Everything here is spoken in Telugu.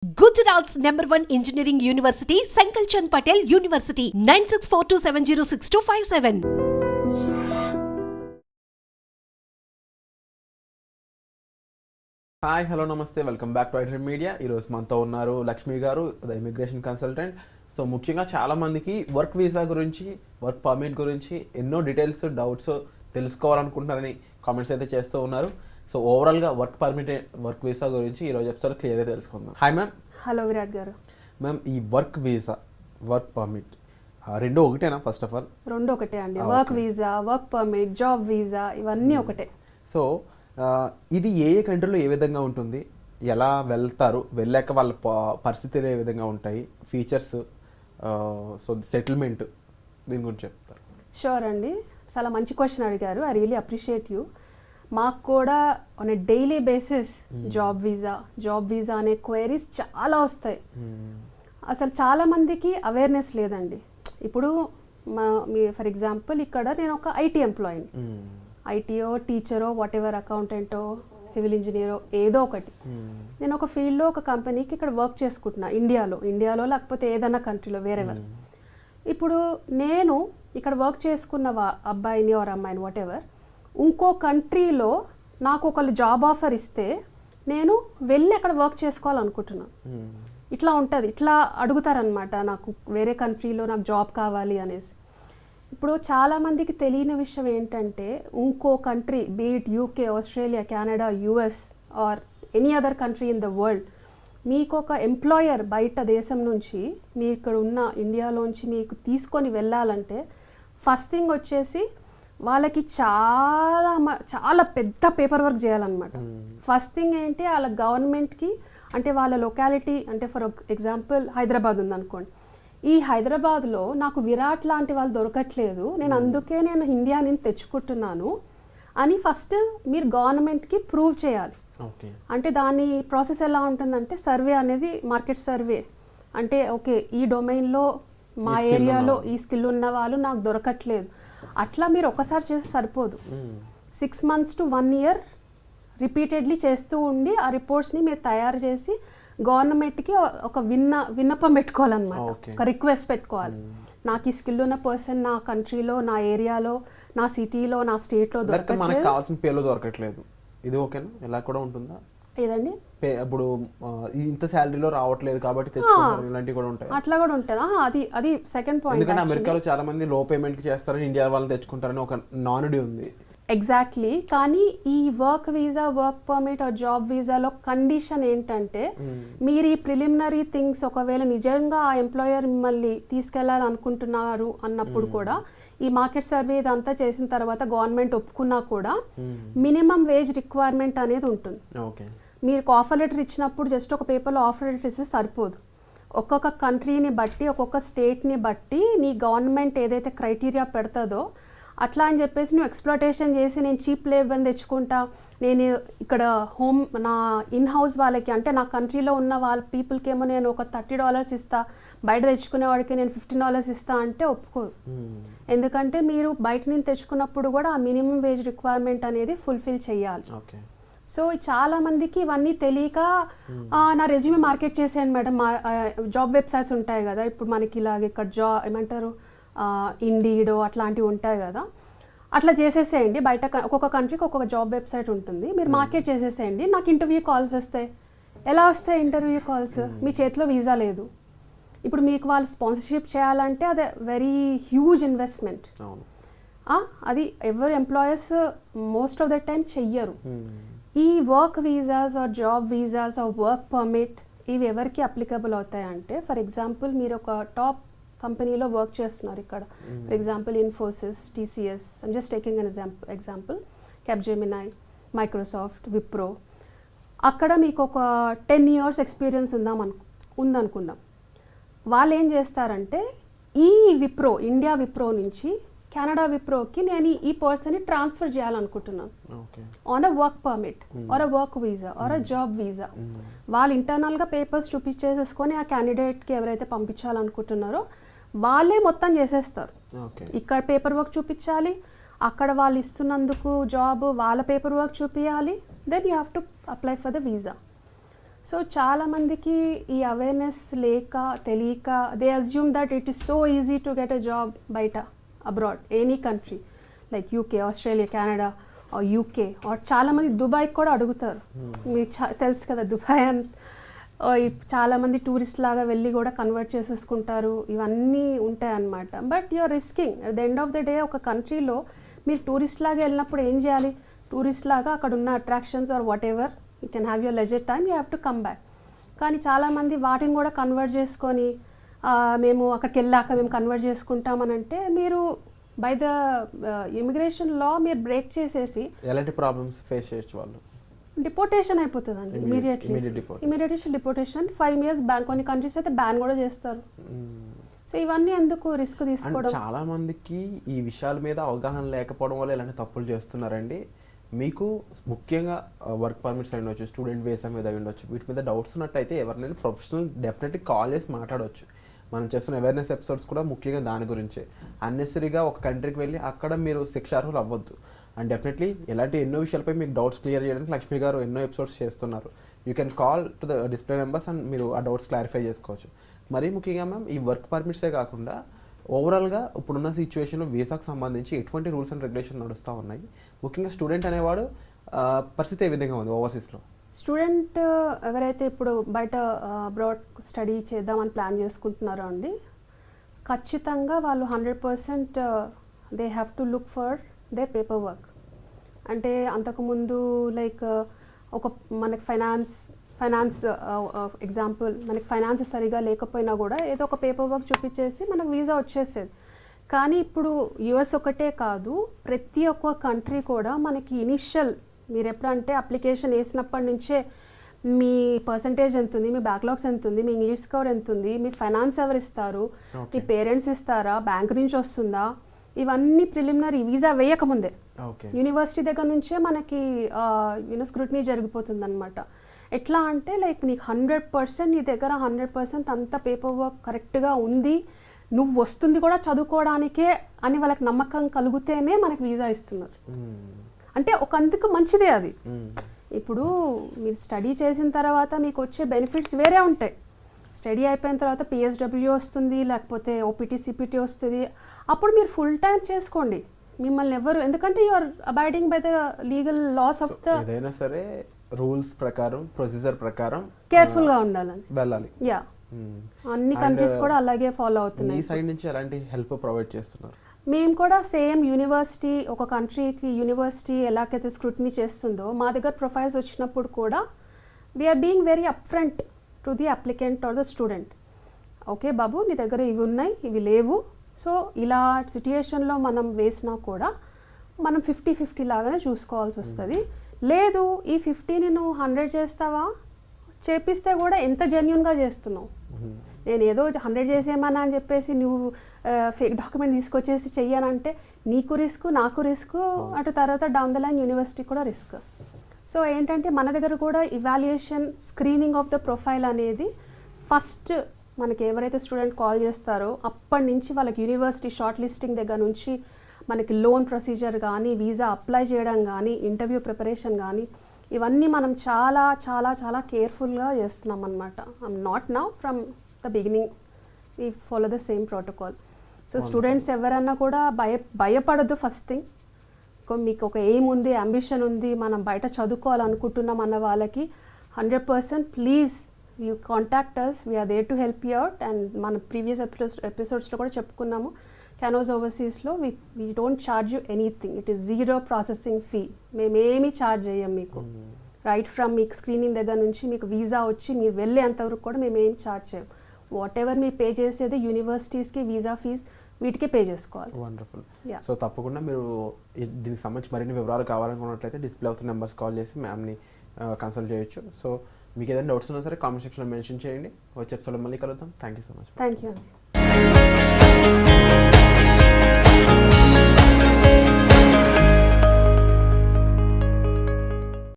Gujarat's #1 engineering university, Sankalchand Patel University, 9642706257. Hi hello నమస్తే welcome back to iDream media. ఈరోజు మనతో ఉన్నారు లక్ష్మి గారు, ద ఇమిగ్రేషన్ కన్సల్టెంట్. సో ముఖ్యంగా చాలామందికి వర్క్ వీసా గురించి, వర్క్ పర్మిట్ గురించి ఎన్నో డీటెయిల్స్, డౌట్స్ తెలుసుకోవాలనుకుంటున్నారని కామెంట్స్ అయితే చేస్తూ ఉన్నారు. సో ఓవరాల్గా వర్క్ పర్మిట్, వర్క్ వీసా గురించి ఈరోజు ఎపిసోడ్ క్లియర్గా తెలుసుకుందాం. Hi ma'am. హలో విరాట్ గారు. మ్యామ్, ఈ వర్క్ వీసా, వర్క్ పర్మిట్ రెండు ఒకటేనా? ఫస్ట్ ఆఫ్ ఆల్ రెండు ఒకటే అండి. Work visa, work permit, job visa ఇవన్నీ ఒకటే. సో ఇది ఏ కంట్రీలో ఏ విధంగా ఉంటుంది, ఎలా వెళ్తారు, వెళ్ళాక వాళ్ళ పరిస్థితులు ఏ విధంగా ఉంటాయి, ఫీచర్స్, సో సెటిల్మెంట్, దీని గురించి చెప్తారు? షూర్ అండి, చాలా మంచి క్వశ్చన్ అడిగారు. I really appreciate you. మాకు కూడా on a daily basis job visa అనే క్వైరీస్ చాలా వస్తాయి. అసలు చాలా మందికి అవేర్నెస్ లేదండి. ఇప్పుడు మీ ఫర్ ఎగ్జాంపుల్ ఇక్కడ నేను ఒక ఐటీ ఎంప్లాయీని, ఐటీఓ, టీచరో, వాట్ ఎవర్, అకౌంటెంటో, సివిల్ ఇంజనీరో, ఏదో ఒకటి. నేను ఒక ఫీల్డ్లో ఒక కంపెనీకి ఇక్కడ వర్క్ చేసుకుంటున్నా, ఇండియాలో లేకపోతే ఏదైనా కంట్రీలో, వేరెవర్. ఇప్పుడు నేను ఇక్కడ వర్క్ చేసుకున్న అబ్బాయిని ఆర్ అమ్మాయిని, వాట్ ఎవర్, ఇంకో కంట్రీలో నాకు ఒకళ్ళు జాబ్ ఆఫర్ ఇస్తే నేను వెళ్ళి అక్కడ వర్క్ చేసుకోవాలనుకుంటున్నాను. ఇట్లా ఉంటుంది, ఇట్లా అడుగుతారనమాట, నాకు వేరే కంట్రీలో నాకు జాబ్ కావాలి అనేసి. ఇప్పుడు చాలామందికి తెలియని విషయం ఏంటంటే, ఇంకో country, beat UK, Australia, Canada, US or any other country in the world, మీకు ఒక ఎంప్లాయర్ బయట దేశం నుంచి మీ ఇక్కడ ఉన్న ఇండియాలోంచి మీకు తీసుకొని వెళ్ళాలంటే ఫస్ట్ థింగ్ వచ్చేసి వాళ్ళకి చాలా పెద్ద పేపర్ వర్క్ చేయాలన్నమాట. ఫస్ట్ థింగ్ ఏంటి, వాళ్ళ గవర్నమెంట్కి, అంటే వాళ్ళ లొకాలిటీ, అంటే ఫర్ ఎగ్జాంపుల్ హైదరాబాద్ ఉందనుకోండి, ఈ హైదరాబాద్లో నాకు విరాట్ లాంటి వాళ్ళు దొరకట్లేదు, అందుకే నేను ఇండియా నుంచి తెచ్చుకుంటున్నాను అని ఫస్ట్ మీరు గవర్నమెంట్కి ప్రూవ్ చేయాలి. అంటే దాని ప్రాసెస్ ఎలా ఉంటుందంటే, సర్వే అనేది, మార్కెట్ సర్వే, అంటే ఓకే ఈ డొమైన్లో మా ఏరియాలో ఈ స్కిల్ ఉన్న వాళ్ళు నాకు దొరకట్లేదు. అట్లా మీరు ఒకసారి చేస్తే సరిపోదు, 6 months to 1 year రిపీటెడ్లీ చేస్తూ ఉండి ఆ రిపోర్ట్స్ని మీరు తయారు చేసి గవర్నమెంట్కి ఒక విన్నపం పెట్టుకోవాలన్నమాట, ఒక రిక్వెస్ట్ పెట్టుకోవాలి. నాకు ఈ స్కిల్ ఉన్న పర్సన్ నా కంట్రీలో, నా ఏరియాలో, నా సిటీలో, నా స్టేట్లో దొరకట్లేదు. ఇది ఓకేనా? ఇలా కూడా ఉంటుందా? ఏదండి, ఇప్పుడు ఇంత శాలరీలో రావట్లేదు కాబట్టి తెచ్చుకుంటారు, ఇలాంటివి కూడా ఉంటాయి. అట్లా కూడా ఉంటుంది. అది సెకండ్ పాయింట్. ఎందుకంటే అమెరికాలో చాలా మంది లో పేమెంట్ కి చేస్తారని, ఇండియా వాళ్ళని తెచ్చుకుంటారని ఒక నానుడి ఉంది. ఎగ్జాక్ట్లీ. కానీ ఈ work visa, work permit or job వీసాలో కండిషన్ ఏంటంటే, మీరు ఈ ప్రిలిమినరీ థింగ్స్ ఒకవేళ నిజంగా ఆ ఎంప్లాయర్ మిమ్మల్ని తీసుకెళ్లాలనుకుంటున్నారు అన్నప్పుడు కూడా, ఈ మార్కెట్ సర్వే ఇదంతా చేసిన తర్వాత గవర్నమెంట్ ఒప్పుకున్నా కూడా మినిమం వేజ్ రిక్వైర్మెంట్ అనేది ఉంటుంది. మీరు ఆఫర్ లెటర్ ఇచ్చినప్పుడు జస్ట్ ఒక పేపర్లో ఆఫర్ లెటర్ ఇస్తే సరిపోదు. ఒక్కొక్క కంట్రీని బట్టి, ఒక్కొక్క స్టేట్ని బట్టి నీ గవర్నమెంట్ ఏదైతే క్రైటీరియా పెడుతుందో అట్లా అని చెప్పేసి నువ్వు ఎక్స్ప్లోటేషన్ చేసి నేను చీప్ లేబర్ తెచ్చుకుంటా, నేను ఇక్కడ నా ఇన్ హౌస్ వాళ్ళకి, అంటే నా కంట్రీలో ఉన్న వాళ్ళ పీపుల్కి ఏమో నేను ఒక $30 ఇస్తా, బయట తెచ్చుకునే వాడికి నేను $15 ఇస్తా అంటే ఒప్పుకోరు. ఎందుకంటే మీరు బయట నుంచి తెచ్చుకున్నప్పుడు కూడా ఆ మినిమం వేజ్ రిక్వైర్మెంట్ అనేది ఫుల్ఫిల్ చేయాలి. సో చాలా మందికి ఇవన్నీ తెలియక నా రెజ్యూమే మార్కెట్ చేసేయండి మేడం, జాబ్ వెబ్సైట్స్ ఉంటాయి కదా, ఇప్పుడు మనకి ఇలాగ ఇక్కడ ఏమంటారు ఇండీడో అట్లాంటివి ఉంటాయి కదా, అట్లా చేసేసేయండి. బయట ఒక్కొక్క కంట్రీకి ఒక్కొక్క జాబ్ వెబ్సైట్ ఉంటుంది, మీరు మార్కెట్ చేసేసేయండి. నాకు ఇంటర్వ్యూ కాల్స్ వస్తాయి. ఎలా వస్తాయి ఇంటర్వ్యూ కాల్స్? మీ చేతిలో వీసా లేదు. ఇప్పుడు మీకు వాళ్ళు స్పాన్సర్షిప్ చేయాలంటే అదే వెరీ హ్యూజ్ ఇన్వెస్ట్మెంట్. అది ఎవరు employers most of the time చెయ్యరు. ఈ work visas or job visas or work permit ఇవి ఎవరికి అప్లికబుల్ అవుతాయంటే, ఫర్ ఎగ్జాంపుల్ మీరు ఒక టాప్ కంపెనీలో వర్క్ చేస్తున్నారు ఇక్కడ, for example Infosys, TCS, I'm just taking an example, Capgemini, Microsoft, Wipro. అక్కడ మీకు ఒక 10 years ఎక్స్పీరియన్స్ ఉందనుకుందాం. వాళ్ళు ఏం చేస్తారంటే, ఈ విప్రో, ఇండియా విప్రో నుంచి కెనడా విప్రోకి నేను ఈ పర్సన్ని ట్రాన్స్ఫర్ చేయాలనుకుంటున్నాను on a work permit or a work visa or a job visa. వాళ్ళు ఇంటర్నల్గా పేపర్స్ చూపించేసేసుకొని ఆ క్యాండిడేట్కి ఎవరైతే పంపించాలనుకుంటున్నారో వాళ్ళే మొత్తం చేసేస్తారు. ఇక్కడ పేపర్ వర్క్ చూపించాలి, అక్కడ వాళ్ళు ఇస్తున్నందుకు జాబ్ వాళ్ళ పేపర్ వర్క్ చూపించాలి, then you have to apply for the visa. So చాలా మందికి ఈ అవేర్నెస్ లేక తెలియక they assume that it is so easy to get a job బయట abroad any country like UK Australia Canada UK or చాలామంది దుబాయ్కి కూడా అడుగుతారు. మీకు తెలుసు కదా దుబాయ్ అని చాలామంది టూరిస్ట్ లాగా వెళ్ళి కూడా కన్వర్ట్ చేసేసుకుంటారు. ఇవన్నీ ఉంటాయి అన్నమాట. But you're risking at the end of the day ఒక కంట్రీలో మీరు టూరిస్ట్ లాగా వెళ్ళినప్పుడు ఏం చేయాలి? టూరిస్ట్ లాగా అక్కడ ఉన్న attractions or whatever you can have your leisure time, you have to come back. కానీ చాలామంది వాటిని కూడా కన్వర్ట్ చేసుకొని మేము అక్కడికి వెళ్ళాక మేము కన్వర్ట్ చేసుకుంటామని అంటే మీరు బై ద ఇమిగ్రేషన్ లా మీరు బ్రేక్ చేసేసి ఎలాంటి ప్రాబ్లమ్స్ ఫేస్ చేయొచ్చు వాళ్ళు? డిపోర్టేషన్ అయిపోతుందండి ఇమీడియట్లీ డిపోర్టేషన్ 5 years బ్యాన్. కొన్ని కంట్రీస్ అయితే బ్యాన్ కూడా చేస్తారు. సో ఇవన్నీ ఎందుకు రిస్క్ తీసుకోవడం? చాలా మందికి ఈ విషయాల మీద అవగాహన లేకపోవడం వల్ల ఇలాంటి తప్పులు చేస్తున్నారండి. మీకు ముఖ్యంగా వర్క్ పర్మిట్స్ అయి ఉండొచ్చు, స్టూడెంట్ వీసా మీద అయి ఉండొచ్చు, వీటి మీద డౌట్స్ ఉన్నట్టయితే ఎవరినైనా ప్రొఫెషనల్ డెఫినెట్లీ కాల్ చేసి మాట్లాడవచ్చు. మనం చేస్తున్న అవేర్నెస్ ఎపిసోడ్స్ కూడా ముఖ్యంగా దాని గురించే. అన్నెసరీగా ఒక కంట్రీకి వెళ్ళి అక్కడ మీరు శిక్షార్హులు అవ్వద్దు. అండ్ డెఫినెట్లీ ఎలాంటి ఎన్నో విషయాలపై మీకు డౌట్స్ క్లియర్ చేయడానికి లక్ష్మి గారు ఎన్నో ఎపిసోడ్స్ చేస్తున్నారు. You can call to the display members and మీరు ఆ డౌట్స్ క్లారిఫై చేసుకోవచ్చు. మరీ ముఖ్యంగా మ్యామ్ ఈ వర్క్ పర్మిట్సే కాకుండా ఓవరాల్గా ఇప్పుడున్న సిచ్యువేషన్లో వీసాకు సంబంధించి ఎటువంటి రూల్స్ అండ్ రెగ్యులేషన్ నడుస్తూ ఉన్నాయి? ముఖ్యంగా స్టూడెంట్ అనేవాడు పరిస్థితి ఏ విధంగా ఉంది ఓవర్సీస్లో? స్టూడెంట్ ఎవరైతే ఇప్పుడు బయట అబ్రాడ్ స్టడీ చేద్దామని ప్లాన్ చేసుకుంటున్నారో అండి, ఖచ్చితంగా వాళ్ళు 100% they have to look for they paper work. అంటే అంతకుముందు లైక్ ఒక మనకి ఫైనాన్స్ ఎగ్జాంపుల్ మనకి ఫైనాన్స్ సరిగా లేకపోయినా కూడా ఏదో ఒక పేపర్ వర్క్ చూపించేసి మనకు వీసా వచ్చేసేది. కానీ ఇప్పుడు యుఎస్ ఒకటే కాదు, ప్రతి ఒక్క కంట్రీ కూడా మనకి ఇనిషియల్ మీరు ఎప్పుడంటే అప్లికేషన్ వేసినప్పటి నుంచే మీ పర్సంటేజ్ ఎంత ఉంది, మీ బ్యాక్లాగ్స్ ఎంత ఉంది, మీ ఇంగ్లీష్ స్కోర్ ఎంత ఉంది, మీ ఫైనాన్స్ ఎవరు ఇస్తారు, మీ పేరెంట్స్ ఇస్తారా, బ్యాంక్ నుంచి వస్తుందా, ఇవన్నీ ప్రిలిమినరీ వీసా వేయకముందే యూనివర్సిటీ దగ్గర నుంచే మనకి స్క్రూటినీ జరిగిపోతుంది అనమాట. ఎట్లా అంటే లైక్ నీకు 100% నీ దగ్గర 100% అంత పేపర్ వర్క్ కరెక్ట్గా ఉంది, నువ్వు వస్తుంది కూడా చదువుకోవడానికే అని వాళ్ళకి నమ్మకం కలిగితేనే మనకి వీసా ఇస్తున్నారు. అంటే ఒక అందుకు మంచిదే అది. ఇప్పుడు మీరు స్టడీ చేసిన తర్వాత మీకు వచ్చే బెనిఫిట్స్ వేరే ఉంటాయి. స్టడీ అయిపోయిన తర్వాత పిఎస్డబ్ల్యూ వస్తుంది, లేకపోతే ఓపీటీ సిపిటీ వస్తుంది. అప్పుడు మీరు ఫుల్ టైం చేసుకోండి, మిమ్మల్ని ఎవరు, ఎందుకంటే you are abiding by the legal laws of the ఏదైనా సరే రూల్స్ ప్రకారం ప్రొసీజర్ ప్రకారం కేర్ఫుల్ గా ఉండాలని వెళ్ళాలి. యా అన్ని కంట్రీస్ కూడా అలాగే ఫాలో అవుతున్నాయి. ఈ సైడ్ నుంచి ఎలాంటి హెల్ప్ ప్రొవైడ్ చేస్తున్నారు? మేము కూడా సేమ్ యూనివర్సిటీ, ఒక కంట్రీకి యూనివర్సిటీ ఎలాగైతే స్క్రూటినీ చేస్తుందో మా దగ్గర ప్రొఫైల్స్ వచ్చినప్పుడు కూడా we are being very up front to the applicant or the student. Okay బాబు, నీ దగ్గర ఇవి ఉన్నాయి, ఇవి లేవు, సో ఇలా సిట్యుయేషన్లో మనం వేసినా కూడా మనం 50-50 లాగానే చూసుకోవాల్సి వస్తుంది. లేదు ఈ 50ని నువ్వు 100 చేస్తావా, చేపిస్తే కూడా ఎంత జెన్యున్గా చేస్తున్నావు, నేను ఏదో 100 చేసేయమన్నా అని చెప్పేసి నువ్వు ఫేక్ డాక్యుమెంట్ తీసుకొచ్చేసి చెయ్యనంటే నీకు రిస్క్, నాకు రిస్క్, అటు తర్వాత డౌన్ ద లైన్ యూనివర్సిటీ కూడా రిస్క్. సో ఏంటంటే మన దగ్గర కూడా evaluation screening of the profile అనేది ఫస్ట్ మనకి ఎవరైతే స్టూడెంట్ కాల్ చేస్తారో అప్పటి నుంచి వాళ్ళకి యూనివర్సిటీ షార్ట్ లిస్టింగ్ దగ్గర నుంచి మనకి లోన్ ప్రొసీజర్ కానీ, వీసా అప్లై చేయడం కానీ, ఇంటర్వ్యూ ప్రిపరేషన్ కానీ, ఇవన్నీ మనం చాలా చాలా చాలా కేర్ఫుల్గా చేస్తున్నాం అనమాట. I'm not now from the beginning we follow the same protocol. So students ఎవరన్నా కూడా భయపడద్దు. ఫస్ట్ థింగ్, మీకు ఒక ఎయిమ్ ఉంది, అంబిషన్ ఉంది, మనం బయట చదువుకోవాలనుకుంటున్నాం అన్న వాళ్ళకి 100% please you contact us, we are there to help you out. And మన ప్రీవియస్ ఎపిసోడ్స్లో కూడా చెప్పుకున్నాము, క్యానోస్ ఓవర్సీస్లో we don't charge you anything, it is 0 processing fee. మేమేమీ ఛార్జ్ చేయం మీకు. రైట్ ఫ్రమ్ మీకు స్క్రీనింగ్ దగ్గర నుంచి మీకు వీసా వచ్చి మీరు వెళ్ళేంతవరకు కూడా మేము ఏం ఛార్జ్ చేయం. వాట్ ఎవర్ మీరు పే చేసేది యూనివర్సిటీస్కి వీసా ఫీజ్ వీటికే పే చేసుకోవాలి. వండర్ఫుల్. సో తప్పకుండా మీరు దీనికి సంబంధించి మరిన్ని వివరాలు కావాలనుకున్నట్లయితే డిస్ప్లే అవుతున్న నెంబర్స్ కాల్ చేసి మ్యామ్ని కన్సల్ట్ చేయొచ్చు. సో మీకు ఏదైనా డౌట్స్ ఉన్నా సరే కామెంట్ సెక్షన్లో మెన్షన్ చేయండి. వచ్చే ఎపిసోడ్లో మళ్ళీ కలుద్దాం. Thank you so much. Thank you.